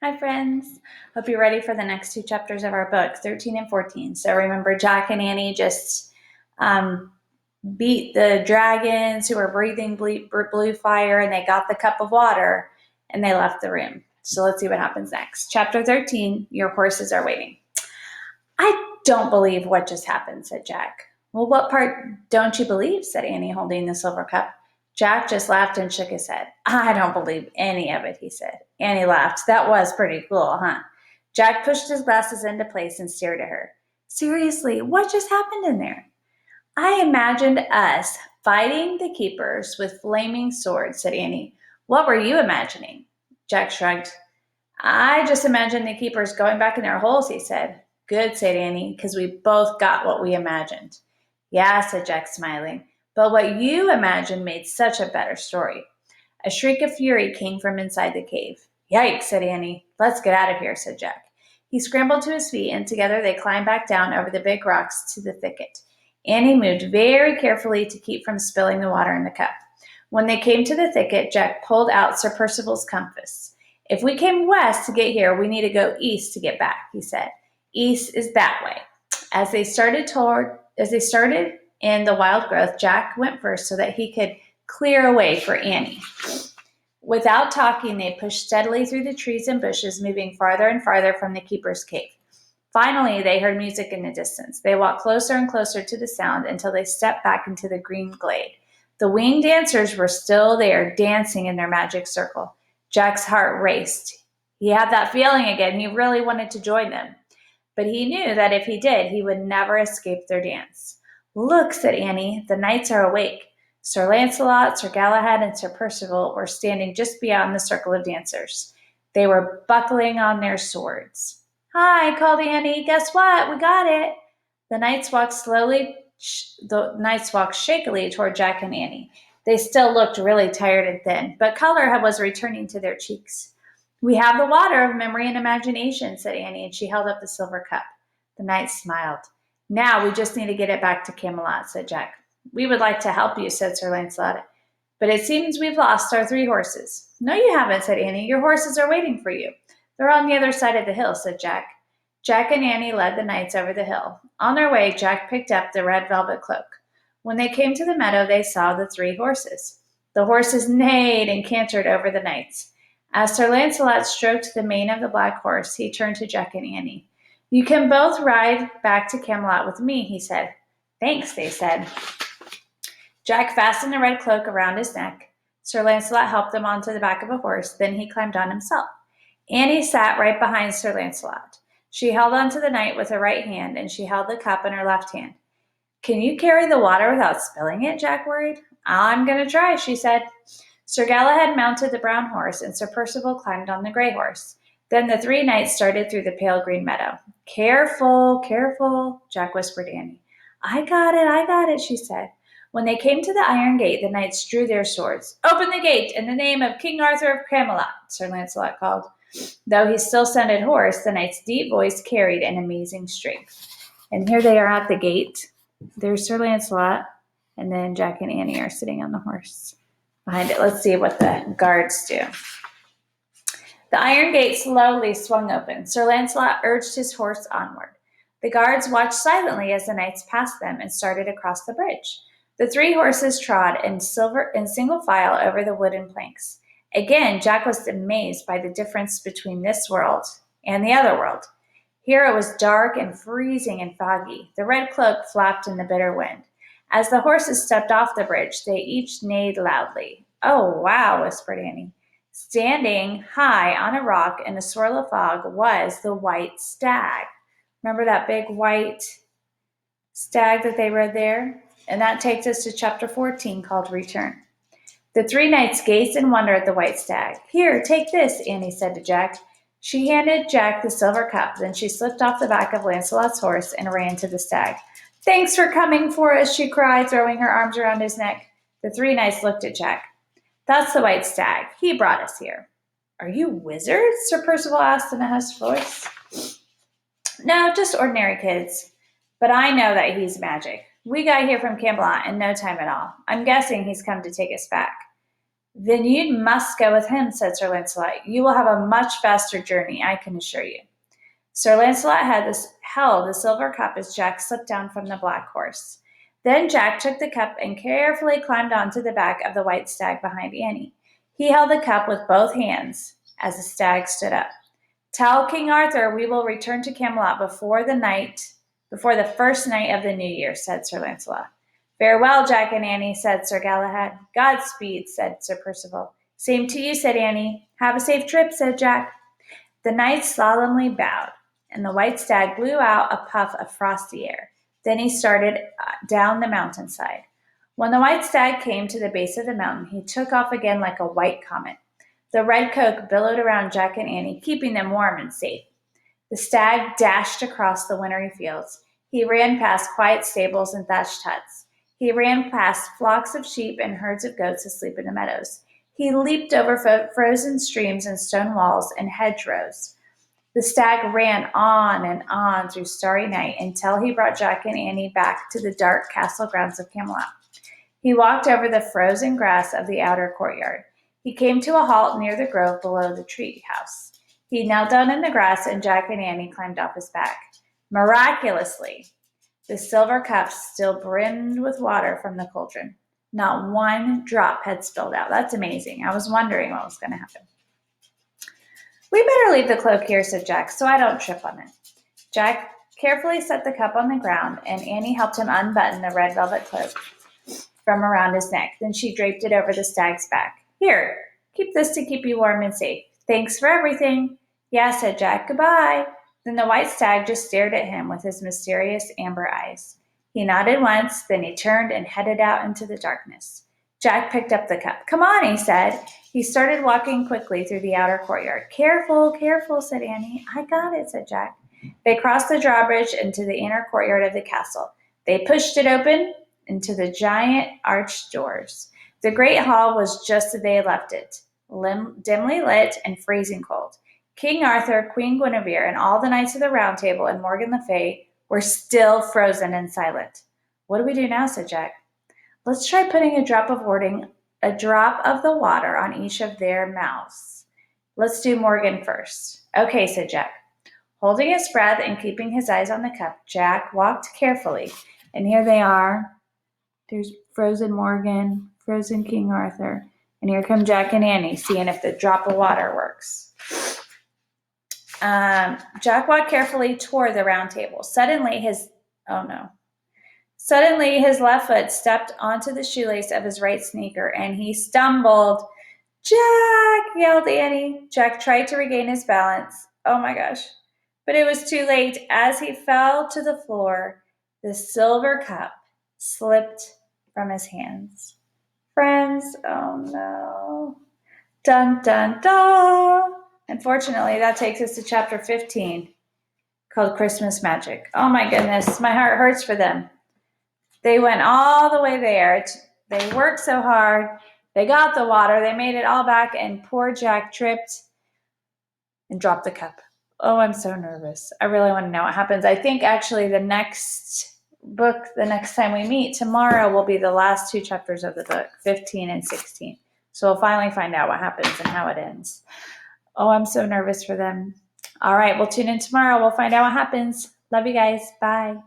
Hi, friends. Hope you're ready for the next two chapters of our book, 13 and 14. So remember, Jack and Annie just um, beat the dragons who were breathing blue fire, and they got the cup of water, and they left the room. So let's see what happens next. Chapter 13, Your Horses Are Waiting. I don't believe what just happened, said Jack. Well, what part don't you believe, said Annie, holding the silver cup. Jack just laughed and shook his head. I don't believe any of it, he said. Annie laughed. That was pretty cool, huh? Jack pushed his glasses into place and stared at her. Seriously, what just happened in there? I imagined us fighting the keepers with flaming swords, said Annie. What were you imagining? Jack shrugged. I just imagined the keepers going back in their holes, he said. Good, said Annie, because we both got what we imagined. Yeah, said Jack, smiling. But what you imagined made such a better story. A shriek of fury came from inside the cave. Yikes, said Annie. Let's get out of here, said Jack. He scrambled to his feet, and together they climbed back down over the big rocks to the thicket. Annie moved very carefully to keep from spilling the water in the cup. When they came to the thicket, Jack pulled out Sir Percival's compass. If we came west to get here, we need to go east to get back, he said. East is that way. As they started in the wild growth, Jack went first so that he could clear a way for Annie. Without talking, they pushed steadily through the trees and bushes, moving farther and farther from the keeper's cave. Finally, they heard music in the distance. They walked closer and closer to the sound until they stepped back into the green glade. The winged dancers were still there, dancing in their magic circle. Jack's heart raced. He had that feeling again. He really wanted to join them. But he knew that if he did, he would never escape their dance. Look, said Annie, the knights are awake. Sir Lancelot, Sir Galahad, and Sir Percival were standing just beyond the circle of dancers. They were buckling on their swords. Hi, called Annie. Guess what? We got it. The knights walked shakily toward Jack and Annie. They still looked really tired and thin, but color was returning to their cheeks. We have the water of memory and imagination, said Annie, and she held up the silver cup. The knights smiled. Now we just need to get it back to Camelot, said Jack. We would like to help you, said Sir Lancelot, but it seems we've lost our 3 horses. No, you haven't, said Annie. Your horses are waiting for you. They're on the other side of the hill, said Jack. Jack and Annie led the knights over the hill. On their way, Jack picked up the red velvet cloak. When they came to the meadow, they saw the 3 horses. The horses neighed and cantered over the knights. As Sir Lancelot stroked the mane of the black horse, he turned to Jack and Annie. You can both ride back to Camelot with me, he said. Thanks, they said. Jack fastened the red cloak around his neck. Sir Lancelot helped him onto the back of a horse, then he climbed on himself. Annie sat right behind Sir Lancelot. She held onto the knight with her right hand, and she held the cup in her left hand. Can you carry the water without spilling it? Jack worried. I'm going to try, she said. Sir Galahad mounted the brown horse, and Sir Percival climbed on the gray horse. Then the 3 knights started through the pale green meadow. Careful, careful, Jack whispered to Annie. I got it, she said. When they came to the iron gate, the knights drew their swords. Open the gate in the name of King Arthur of Camelot, Sir Lancelot called. Though he still sounded hoarse, the knight's deep voice carried an amazing strength. And here they are at the gate. There's Sir Lancelot, and then Jack and Annie are sitting on the horse behind it. Let's see what the guards do. The iron gate slowly swung open. Sir Lancelot urged his horse onward. The guards watched silently as the knights passed them and started across the bridge. The 3 horses trod in single file over the wooden planks. Again, Jack was amazed by the difference between this world and the other world. Here it was dark and freezing and foggy. The red cloak flapped in the bitter wind. As the horses stepped off the bridge, they each neighed loudly. Oh, wow, whispered Annie. Standing high on a rock in a swirl of fog was the white stag. Remember that big white stag that they rode there? And that takes us to chapter 14 called Return. The 3 knights gazed in wonder at the white stag. Here, take this, Annie said to Jack. She handed Jack the silver cup, then she slipped off the back of Lancelot's horse and ran to the stag. Thanks for coming for us, she cried, throwing her arms around his neck. The 3 knights looked at Jack. That's the white stag. He brought us here. Are you wizards? Sir Percival asked in a hushed voice. No, just ordinary kids. But I know that he's magic. We got here from Camelot in no time at all. I'm guessing he's come to take us back. Then you must go with him, said Sir Launcelot. You will have a much faster journey, I can assure you. Sir Launcelot held the silver cup as Jack slipped down from the black horse. Then Jack took the cup and carefully climbed onto the back of the white stag behind Annie. He held the cup with both hands as the stag stood up. Tell King Arthur we will return to Camelot before the first night of the new year, said Sir Launcelot. Farewell, Jack and Annie, said Sir Galahad. Godspeed, said Sir Percival. Same to you, said Annie. Have a safe trip, said Jack. The knights solemnly bowed, and the white stag blew out a puff of frosty air. Then he started down the mountainside. When the white stag came to the base of the mountain, he took off again like a white comet. The red coke billowed around Jack and Annie, keeping them warm and safe. The stag dashed across the wintry fields. He ran past quiet stables and thatched huts. He ran past flocks of sheep and herds of goats asleep in the meadows. He leaped over frozen streams and stone walls and hedgerows. The stag ran on and on through starry night until he brought Jack and Annie back to the dark castle grounds of Camelot. He walked over the frozen grass of the outer courtyard. He came to a halt near the grove below the tree house. He knelt down in the grass, and Jack and Annie climbed off his back. Miraculously, the silver cup still brimmed with water from the cauldron. Not one drop had spilled out. That's amazing. I was wondering what was going to happen. We better leave the cloak here, said Jack, so I don't trip on it. Jack carefully set the cup on the ground, and Annie helped him unbutton the red velvet cloak from around his neck. Then she draped it over the stag's back. Here, keep this to keep you warm and safe. Thanks for everything. Yeah, said Jack. Goodbye. Then the white stag just stared at him with his mysterious amber eyes. He nodded once, then he turned and headed out into the darkness. Jack picked up the cup. Come on, he said. He started walking quickly through the outer courtyard. Careful, careful, said Annie. I got it, said Jack. They crossed the drawbridge into the inner courtyard of the castle. They pushed it open into the giant arched doors. The great hall was just as they had left it, dimly lit and freezing cold. King Arthur, Queen Guinevere, and all the knights of the Round Table and Morgan le Fay were still frozen and silent. What do we do now, said Jack. Let's try putting a drop of the water on each of their mouths. Let's do Morgan first. Okay, said Jack. Holding his breath and keeping his eyes on the cup, Jack walked carefully, and here they are. There's frozen Morgan, frozen King Arthur, and here come Jack and Annie, seeing if the drop of water works. Jack walked carefully toward the round table. Suddenly his left foot stepped onto the shoelace of his right sneaker, and he stumbled. Jack, yelled Annie. Jack tried to regain his balance. Oh my gosh. But it was too late. As he fell to the floor, the silver cup slipped from his hands. Friends, oh no. Dun, dun, dun. Unfortunately, that takes us to chapter 15, called Christmas Magic. Oh my goodness, my heart hurts for them. They went all the way there. They worked so hard. They got the water. They made it all back, and poor Jack tripped and dropped the cup. Oh, I'm so nervous. I really want to know what happens. I think actually the next book, the next time we meet, tomorrow will be the last two chapters of the book, 15 and 16. So we'll finally find out what happens and how it ends. Oh, I'm so nervous for them. All right, we'll tune in tomorrow. We'll find out what happens. Love you guys. Bye.